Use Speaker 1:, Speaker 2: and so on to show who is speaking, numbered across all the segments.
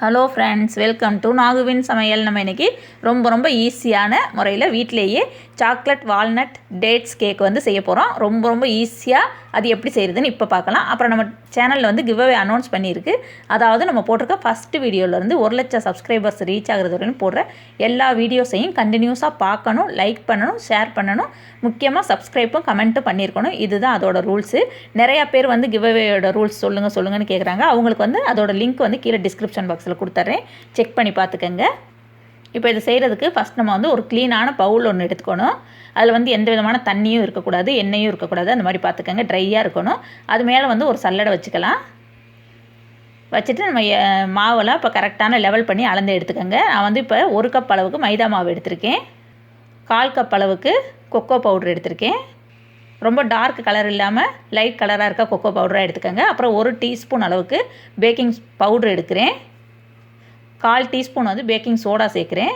Speaker 1: Hello friends, welcome to நாகுவின் சமையல். நம்ம இன்றைக்கி ரொம்ப ஈஸியான முறையில் வீட்டிலேயே சாக்லேட் வால்நட் டேட்ஸ் கேக் வந்து செய்ய போகிறோம். ரொம்ப ஈஸியாக அது எப்படி செய்கிறதுன்னு இப்போ பார்க்கலாம். அப்புறம் நம்ம சேனலில் வந்து கிவ்அவே அனௌன்ஸ் பண்ணியிருக்கு. அதாவது நம்ம போட்டிருக்க ஃபஸ்ட்டு வீடியோவிலேருந்து 1,00,000 சப்ஸ்கிரைபர்ஸ் ரீச் ஆகிறது வரையும் போடுற எல்லா வீடியோஸையும் கண்டினியூஸாக பார்க்கணும், லைக் பண்ணணும், ஷேர் பண்ணணும், முக்கியமாக சப்ஸ்கிரைப்பும் கமெண்ட்டும் பண்ணியிருக்கணும். இதுதான் அதோட ரூல்ஸு. நிறையா பேர் வந்து கிவ்அவேயோட ரூல்ஸ் சொல்லுங்கன்னு கேட்குறாங்க. அவங்களுக்கு வந்து அதோட லிங்க் வந்து கீழே டிஸ்கிரிப்ஷன் பாக்ஸில் கொடுத்துட்றேன், செக் பண்ணி பார்த்துக்கங்க. இப்போ இது செய்கிறதுக்கு ஃபஸ்ட் நம்ம வந்து ஒரு க்ளீனான பவுல் ஒன்று எடுத்துக்கணும். அதில் வந்து எந்த விதமான தண்ணியும் இருக்கக்கூடாது, எண்ணெயும் இருக்கக்கூடாது, அந்த மாதிரி பார்த்துக்கங்க. ட்ரையாக இருக்கணும். அது மேலே வந்து ஒரு சல்லடை வச்சுக்கலாம். வச்சுட்டு நம்ம மாவெல்லாம் இப்போ கரெக்டான லெவல் பண்ணி அளந்து எடுத்துக்கோங்க. நான் வந்து இப்போ 1 கப் அளவுக்கு மைதா மாவு எடுத்திருக்கேன். 1/4 கப் அளவுக்கு கொக்கோ பவுட்ரு எடுத்திருக்கேன். ரொம்ப டார்க் கலர் இல்லாமல் லைட் கலராக இருக்க கொக்கோ பவுடராக எடுத்துக்கோங்க. அப்புறம் 1 டீஸ்பூன் அளவுக்கு பேக்கிங் பவுட்ரு எடுக்கிறேன். 1/4 டீஸ்பூன் வந்து பேக்கிங் சோடா சேர்க்குறேன்.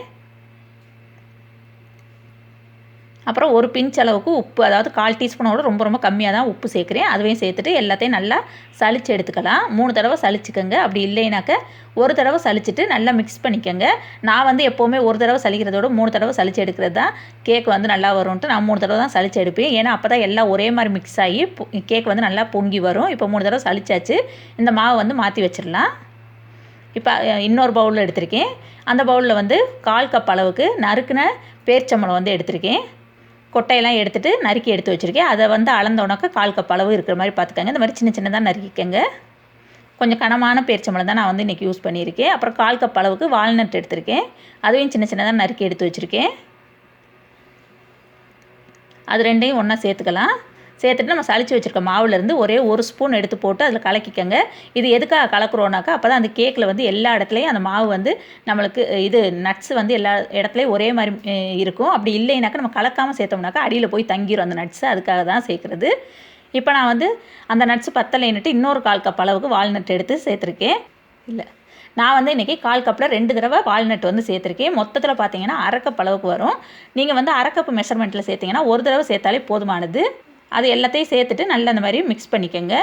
Speaker 1: அப்புறம் 1 பிஞ்ச் அளவுக்கு உப்பு, அதாவது 1/4 டீஸ்பூனோட ரொம்ப கம்மியாக தான் உப்பு சேர்க்குறேன். அதுவையும் சேர்த்துட்டு எல்லாத்தையும் நல்லா சளிச்சு எடுத்துக்கலாம். 3 தடவை சளிச்சுக்கோங்க. அப்படி இல்லைனாக்க 1 தடவை சளிச்சிட்டு நல்லா மிக்ஸ் பண்ணிக்கோங்க. நான் வந்து எப்போவுமே 1 தடவை சளிக்கிறதோட 3 தடவை சளிச்சு எடுக்கிறது தான் கேக் வந்து நல்லா வரும்ன்ட்டு நான் 3 தடவை தான் சளிச்சு எடுப்பேன். ஏன்னா அப்போ தான் எல்லாம் ஒரே மாதிரி மிக்ஸ் ஆகி கேக் வந்து நல்லா பொங்கி வரும். இப்போ 3 தடவை சளிச்சாச்சு. இந்த மாவை வந்து மாற்றி வச்சிடலாம். இப்போ இன்னொரு பவுலில் எடுத்திருக்கேன். அந்த பவுலில் வந்து 1/4 கப் அளவுக்கு நறுக்குன பேரிச்சம்பழம் வந்து எடுத்திருக்கேன். கொட்டையெல்லாம் எடுத்துகிட்டு நறுக்கி எடுத்து வச்சுருக்கேன். அதை வந்து அளந்தோனாக்க 1/4 கப் அளவு இருக்கிற மாதிரி பார்த்துக்கோங்க. இந்த மாதிரி சின்னதாக நறுக்கிக்கங்க. கொஞ்சம் கனமான பேரிச்சம்பழம் தான் நான் வந்து இன்றைக்கி யூஸ் பண்ணியிருக்கேன். அப்புறம் 1/4 கப் அளவுக்கு வால்நட் எடுத்திருக்கேன். அதையும் சின்னதாக நறுக்கி எடுத்து வச்சுருக்கேன். அது ரெண்டையும் ஒன்றா சேர்த்துக்கலாம். சேர்த்துட்டு நம்ம சளிச்சு வச்சுருக்க மாவுலேருந்து ஒரே 1 ஸ்பூன் எடுத்து போட்டு அதில் கலக்கிக்கங்க. இது எதுக்காக கலக்குறோன்னாக்கா அப்போ தான் அந்த கேக்கில் வந்து எல்லா இடத்துலையும் அந்த மாவு வந்து நம்மளுக்கு இது நட்ஸ் வந்து எல்லா இடத்துலையும் ஒரே மாதிரி இருக்கும். அப்படி இல்லைனாக்கா நம்ம கலக்காமல் சேர்த்தோம்னாக்கா அடியில் போய் தங்கிடும் அந்த நட்ஸு. அதுக்காக தான் சேர்க்குறது. இப்போ நான் வந்து அந்த நட்ஸு பத்தலைன்னுட்டு இன்னொரு 1/4 கப் அளவுக்கு வால்நட் எடுத்து சேர்த்துருக்கேன். நான் வந்து இன்றைக்கி 1/4 கப்பில் 2 தடவை வால்நட் வந்து சேர்த்துருக்கேன். மொத்தத்தில் பார்த்தீங்கன்னா 1/2 கப் அளவுக்கு வரும். நீங்கள் வந்து 1/2 கப் மெஷர்மெண்ட்டில் சேர்த்திங்கன்னா 1 தடவை சேர்த்தாலே போதுமானது. அது எல்லாத்தையும் சேர்த்துட்டு நல்லா அந்த மாதிரி மிக்ஸ் பண்ணிக்கோங்க.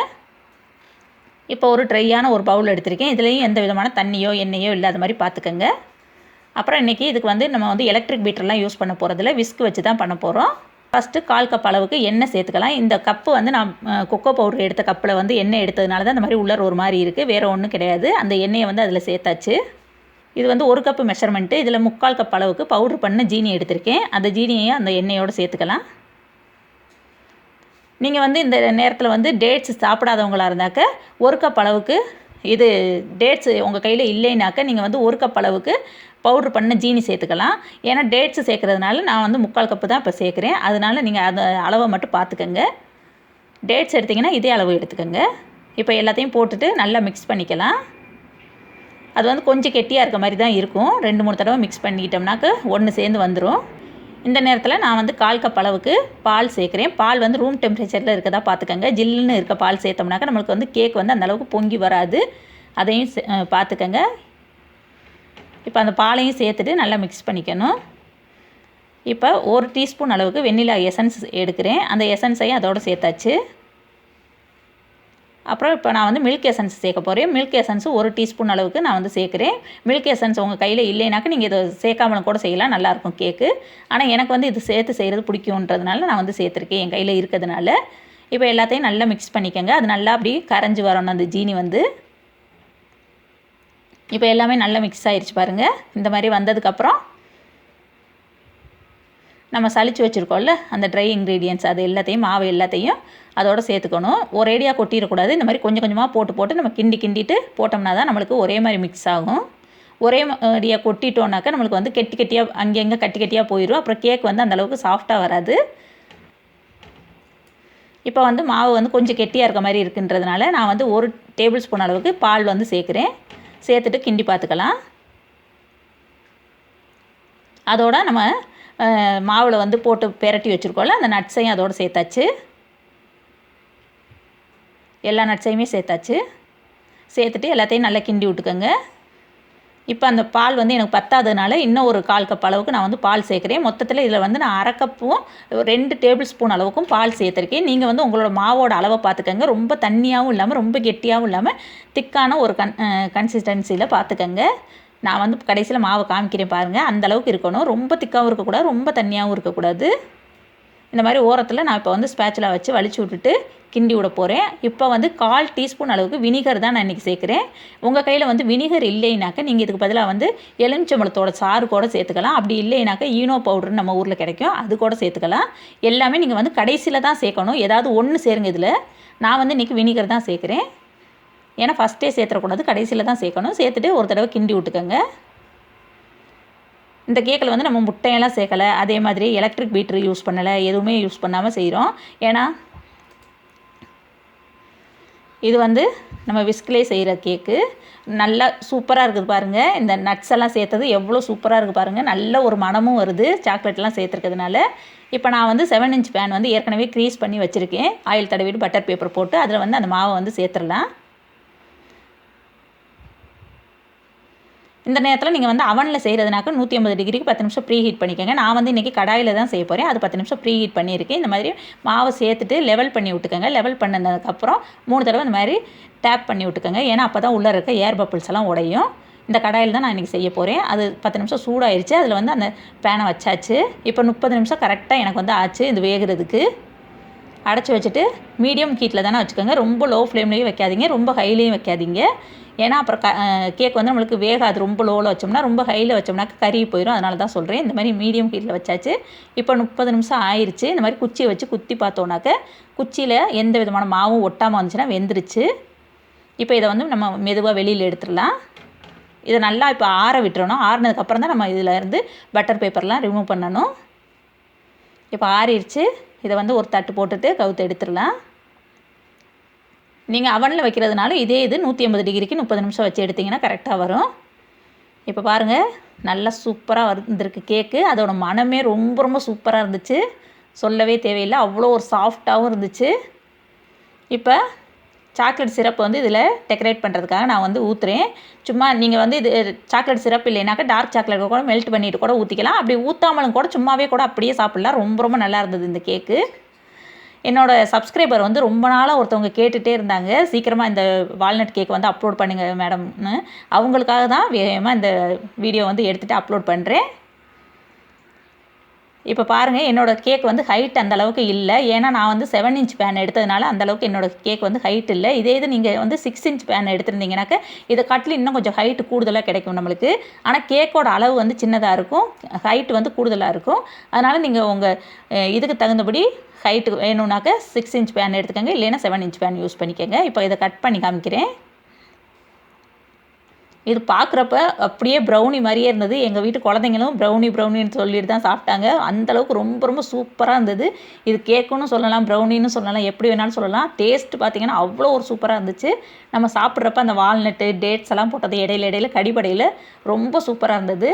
Speaker 1: இப்போ ஒரு ட்ரையான ஒரு பவுல் எடுத்திருக்கேன். இதுலேயும் எந்த விதமான தண்ணியோ எண்ணெயோ இல்லாத மாதிரி பார்த்துக்கோங்க. அப்புறம் இன்றைக்கி இதுக்கு வந்து நம்ம வந்து எலக்ட்ரிக் பீட்டர்லாம் யூஸ் பண்ண போகிறதில்ல, விஸ்க் வச்சு தான் பண்ண போகிறோம். ஃபஸ்ட்டு 1/4 கப் அளவுக்கு எண்ணெய் சேர்த்துக்கலாம். இந்த கப்பு வந்து நான் கொக்கோ பவுடர் எடுத்த கப்பில் வந்து எண்ணெய் எடுத்ததுனால தான் இந்த மாதிரி உள்ளர ஒரு மாதிரி இருக்குது, வேறு ஒன்றும் கிடையாது. அந்த எண்ணெயை வந்து அதில் சேர்த்தாச்சு. இது வந்து 1 கப்பு மெஷர்மெண்ட்டு. இதில் 3/4 கப் அளவுக்கு பவுட்ரு பண்ண ஜீனி எடுத்திருக்கேன். அந்த ஜீனியை அந்த எண்ணெயோடு சேர்த்துக்கலாம். நீங்கள் வந்து இந்த நேரத்தில் வந்து டேட்ஸ் சாப்பிடாதவங்களாக இருந்தாக்க 1 கப் அளவுக்கு இது டேட்ஸ் உங்கள் கையில் இல்லைனாக்க நீங்கள் வந்து 1 கப் அளவுக்கு பவுட்ரு பண்ண ஜீனி சேர்த்துக்கலாம். ஏன்னா டேட்ஸு சேர்க்குறதுனால நான் வந்து 3/4 கப்பு தான் இப்போ சேர்க்குறேன். அதனால் நீங்கள் அந்த அளவை மட்டும் பார்த்துக்கங்க. டேட்ஸ் எடுத்திங்கன்னா இதே அளவு எடுத்துக்கோங்க. இப்போ எல்லாத்தையும் போட்டுட்டு நல்லா மிக்ஸ் பண்ணிக்கலாம். அது வந்து கொஞ்சம் கெட்டியாக இருக்க மாதிரி தான் இருக்கும். 2-3 தடவை மிக்ஸ் பண்ணிக்கிட்டோம்னாக்க ஒன்று சேர்ந்து வந்துடும். இந்த நேரத்தில் நான் வந்து 1/4 கப் அளவுக்கு பால் சேர்க்குறேன். பால் வந்து ரூம் டெம்பரேச்சரில் இருக்கதா பார்த்துக்கங்க. ஜில்லுன்னு இருக்க பால் சேர்த்தோம்னாக்கா நம்மளுக்கு வந்து கேக் வந்து அந்தளவுக்கு பொங்கி வராது. அதையும் பார்த்துக்கங்க. இப்போ அந்த பாலையும் சேர்த்துட்டு நல்லா மிக்ஸ் பண்ணிக்கணும். இப்போ 1 டீஸ்பூன் அளவுக்கு வெண்ணிலா எசன்ஸ் எடுக்கிறேன். அந்த எசன்ஸையும் அதோடு சேர்த்தாச்சு. அப்புறம் இப்போ நான் வந்து மில்க் எசன்ஸ் சேர்க்க போகிறேன். மில்க் எசன்ஸு 1 டீஸ்பூன் அளவுக்கு நான் வந்து சேர்க்குறேன். மில்க் எசன்ஸ் உங்கள் கையில் இல்லைனாக்க நீங்கள் இதை சேர்க்காமலும் கூட செய்யலாம், நல்லாயிருக்கும் கேக்கு. ஆனால் எனக்கு வந்து இது சேர்த்து செய்கிறது பிடிக்குன்றதுனால நான் வந்து சேர்த்துருக்கேன், என் கையில் இருக்கிறதுனால. இப்போ எல்லாத்தையும் நல்லா மிக்ஸ் பண்ணிக்கோங்க. அது நல்லா அப்படி கரைஞ்சி வரணும் அந்த ஜீனி வந்து. இப்போ எல்லாமே நல்லா மிக்ஸ் ஆகிடுச்சு பாருங்கள். இந்த மாதிரி வந்ததுக்கப்புறம் நம்ம சளிச்சு வச்சுருக்கோம்ல அந்த ட்ரை இன்க்ரீடியன்ட்ஸ் அது எல்லாத்தையும் மாவு எல்லாத்தையும் அதோடு சேர்த்துக்கணும். ஒரேடியாக கொட்டிடக்கூடாது. இந்த மாதிரி கொஞ்சம் கொஞ்சமாக போட்டு நம்ம கிண்டிட்டு போட்டோம்னா தான் நம்மளுக்கு ஒரே மாதிரி மிக்ஸ் ஆகும். ஒரே மாதிரியாக கொட்டிட்டோன்னாக்கா நம்மளுக்கு வந்து கெட்டியாக அங்கங்கே கட்டியாக போயிடும். அப்புறம் கேக் வந்து அந்தளவுக்கு சாஃப்டாக வராது. இப்போ வந்து மாவு வந்து கொஞ்சம் கெட்டியாக இருக்க மாதிரி இருக்குன்றதுனால நான் வந்து 1 டேபிள் ஸ்பூன் அளவுக்கு பால் வந்து சேர்க்குறேன். சேர்த்துட்டு கிண்டி பார்த்துக்கலாம். அதோட நம்ம மாவில் வந்து போட்டு பெரட்டி வச்சுருக்கோம்ல அந்த நட்ஸையும் அதோடு சேர்த்தாச்சு. எல்லா நட்ஸையுமே சேர்த்தாச்சு. சேர்த்துட்டு எல்லாத்தையும் நல்லா கிண்டி விட்டுக்கோங்க. இப்போ அந்த பால் வந்து எனக்கு பத்தாததுனால இன்னும் ஒரு 1/4 கப் அளவுக்கு நான் வந்து பால் சேர்க்குறேன். மொத்தத்தில் இதில் வந்து நான் 1/2 கப்பும் 2 டேபிள் ஸ்பூன் அளவுக்கும் பால் சேர்த்துருக்கேன். நீங்கள் வந்து உங்களோட மாவோட அளவை பார்த்துக்கங்க. ரொம்ப தண்ணியாகவும் இல்லாமல் ரொம்ப கெட்டியாகவும் இல்லாமல் திக்கான ஒரு கன்சிஸ்டன்சியில் பார்த்துக்கங்க. நான் வந்து கடைசியில் மாவை காமிக்கிறேன் பாருங்கள். அந்த அளவுக்கு இருக்கணும். ரொம்ப திக்காகவும் இருக்கக்கூடாது, ரொம்ப தண்ணியாகவும் இருக்கக்கூடாது. இந்த மாதிரி ஓரத்தில் நான் இப்போ வந்து ஸ்பேச்சுலா வச்சு வலிச்சு விட்டுட்டு கிண்டி விட போகிறேன். இப்போ வந்து 1/4 டீஸ்பூன் அளவுக்கு வினிகர் தான் நான் இன்றைக்கி சேர்க்குறேன். உங்கள் கையில் வந்து வினிகர் இல்லைனாக்கா நீங்கள் இதுக்கு பதிலாக வந்து எலுமிச்சம்பழத்தோட சாறு கூட சேர்த்துக்கலாம். அப்படி இல்லைனாக்கா ஈனோ பவுடர்னு நம்ம ஊரில் கிடைக்கும், அது கூட சேர்த்துக்கலாம். எல்லாமே நீங்கள் வந்து கடைசியில் தான் சேர்க்கணும். ஏதாவது ஒன்று சேருங்க இதில். நான் வந்து இன்றைக்கி வினிகர் தான் சேர்க்குறேன். ஏன்னா ஃபஸ்ட்டே சேர்த்துடக்கூடாது, கடைசியில் தான் சேர்க்கணும். சேர்த்துட்டு ஒரு தடவை கிண்டி விட்டுக்கோங்க. இந்த கேக்கில் வந்து நம்ம முட்டையெல்லாம் சேர்க்கலை, அதே மாதிரி எலக்ட்ரிக் பீட்ரு யூஸ் பண்ணலை, எதுவுமே யூஸ் பண்ணாமல் செய்கிறோம். ஏன்னா இது வந்து நம்ம விஸ்க்லேயே செய்கிற கேக்கு. நல்லா சூப்பராக இருக்குது பாருங்கள். இந்த நட்ஸ் எல்லாம் சேர்த்தது எவ்வளோ சூப்பராக இருக்குது பாருங்கள். நல்ல ஒரு மணமும் வருது சாக்லேட்லாம் சேர்த்துருக்கிறதுனால. இப்போ நான் வந்து 7 இன்ச் பேன் வந்து ஏற்கனவே க்ரீஸ் பண்ணி வச்சுருக்கேன். ஆயில் தடவிட்டு பட்டர் பேப்பர் போட்டு அதில் வந்து அந்த மாவை வந்து சேர்த்துடலாம். இந்த நேரத்தில் நீங்கள் வந்து அவனில் செய்கிறதுனாக்க 150 டிகிரிக்கு 10 நிமிஷம் ப்ரீ ஹீட் பண்ணிக்கோங்க. நான் வந்து இன்றைக்கி கடாயில் தான் செய்ய போகிறேன். அது 10 நிமிஷம் ப்ரீ ஹீட் பண்ணியிருக்கேன். இந்த மாதிரி மாவை சேர்த்துட்டு லெவல் பண்ணி விட்டுக்கோங்க. லெவல் பண்ணதுக்கப்புறம் 3 தடவை இந்த மாதிரி டேப் பண்ணி விட்டுக்கோங்க. ஏன்னா அப்போ தான் உள்ளே இருக்க ஏர் பப்பிள்ஸ் எல்லாம் உடையும். இந்த கடாயில் தான் நான் இன்றைக்கி செய்ய போகிறேன். அது 10 நிமிஷம் சூடாயிருச்சு. அதில் வந்து அந்த பேனை வச்சாச்சு. இப்போ 30 நிமிஷம் கரெக்டாக எனக்கு வந்து ஆச்சு இது வேகிறதுக்கு. அடைச்சி வச்சுட்டு மீடியம் ஹீட்டில் தானே வச்சுக்கோங்க. ரொம்ப லோ ஃப்ளேம்லேயும் வைக்காதீங்க, ரொம்ப ஹைலேயும் வைக்காதீங்க. ஏன்னா அப்புறம் கேக் வந்து நம்மளுக்கு வேகாது. ரொம்ப லோவில் வச்சோம்னா, ரொம்ப ஹையில் வச்சோம்னா கறி போயிடும். அதனால தான் சொல்கிறேன். இந்த மாதிரி மீடியம் ஹீட்டில் வச்சாச்சு. இப்போ 30 நிமிஷம் ஆயிடுச்சு. இந்த மாதிரி குச்சியை வச்சு குத்தி பார்த்தோன்னாக்க குச்சியில் எந்த விதமான மாவும் ஒட்டாமல் வந்துச்சுன்னா வெந்துருச்சு. இப்போ இதை வந்து நம்ம மெதுவாக வெளியில் எடுத்துடலாம். இதை நல்லா இப்போ ஆற விட்டுறணும். ஆறினதுக்கப்புறம் தான் நம்ம இதில் இருந்து பட்டர் பேப்பர்லாம் ரிமூவ் பண்ணணும். இப்போ ஆறிடுச்சு. இதை வந்து ஒரு தட்டு போட்டுட்டு கவுத்து எடுத்துடலாம். நீங்கள் அவனில் வைக்கிறதுனால இதே இது 180 டிகிரிக்கு 30 நிமிஷம் வச்சு எடுத்திங்கன்னா கரெக்டாக வரும். இப்போ பாருங்கள், நல்லா சூப்பராக வந்துருக்கு கேக்கு. அதோட மனமே ரொம்ப ரொம்ப சூப்பராக இருந்துச்சு. சொல்லவே தேவையில்லை, அவ்வளோ ஒரு சாஃப்டாகவும் இருந்துச்சு. இப்போ சாக்லேட் சிரப் வந்து இதில் டெக்கரேட் பண்ணுறதுக்காக நான் வந்து ஊற்றுறேன். சும்மா நீங்கள் வந்து இது சாக்லேட் சிரப் இல்லைனாக்கா டார்க் சாக்லேட் கூட மெல்ட் பண்ணிவிட்டு கூட ஊற்றிக்கலாம். அப்படி ஊற்றாமலும் கூட சும்மாவே கூட அப்படியே சாப்பிட்லாம். ரொம்ப ரொம்ப நல்லா இருந்தது இந்த கேக்கு. என்னோடய சப்ஸ்கிரைபர் வந்து ரொம்ப நாளாக ஒருத்தவங்க கேட்டுகிட்டே இருந்தாங்க, சீக்கிரமாக இந்த வால்நட் கேக் வந்து அப்லோட் பண்ணுங்கள் மேடம்னு. அவங்களுக்காக தான் வேகமாக இந்த வீடியோ வந்து எடுத்துகிட்டு அப்லோட் பண்ணுறேன். இப்போ பாருங்கள், என்னோடய கேக் வந்து ஹைட் அந்தளவுக்கு இல்லை. ஏன்னா நான் வந்து 7 இன்ச் பேன் எடுத்ததுனால அந்தளவுக்கு என்னோடய கேக் வந்து ஹைட் இல்லை. இதே இது நீங்கள் வந்து 6 இன்ச் பேன் எடுத்துருந்தீங்கன்னாக்க இதை காட்டிலும் இன்னும் கொஞ்சம் ஹைட்டு கூடுதலாக கிடைக்கும் நம்மளுக்கு. ஆனால் கேக்கோட அளவு வந்து சின்னதாக இருக்கும், ஹைட் வந்து கூடுதலாக இருக்கும். அதனால் நீங்கள் உங்கள் இதுக்கு தகுந்தபடி ஹைட்டு வேணும்னாக்க 6 இன்ச் பேன் எடுத்துக்கோங்க, இல்லைன்னா 7 இன்ச் பேன் யூஸ் பண்ணிக்கோங்க. இப்போ இதை கட் பண்ணி காமிக்கிறேன். இது பார்க்குறப்ப அப்படியே ப்ரௌனி மாதிரியே இருந்தது. எங்கள் வீட்டு குழந்தைங்களும் ப்ரௌனின்னு சொல்லிட்டு தான் சாப்பிட்டாங்க. அந்தளவுக்கு ரொம்ப ரொம்ப சூப்பராக இருந்தது. இது கேக்குன்னு சொல்லலாம், ப்ரௌனின்னு சொல்லலாம், எப்படி வேணாலும் சொல்லலாம். டேஸ்ட்டு பார்த்திங்கன்னா அவ்வளோ ஒரு சூப்பராக இருந்துச்சு. நம்ம சாப்பிட்றப்ப அந்த வால்நட்டு, டேட்ஸ் எல்லாம் போட்டது இடையில கடிபடையில் ரொம்ப சூப்பராக இருந்தது.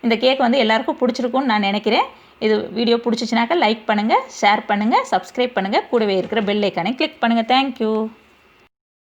Speaker 1: இந்த கேக் வந்து எல்லாருக்கும் பிடிச்சிருக்கும்னு நான் நினைக்கிறேன். இது வீடியோ பிடிச்சிச்சினாக்கா லைக் பண்ணுங்கள், ஷேர் பண்ணுங்கள், சப்ஸ்கிரைப் பண்ணுங்கள், கூடவே இருக்கிற பெல் ஐக்கானை கிளிக் பண்ணுங்கள். தேங்க்யூ.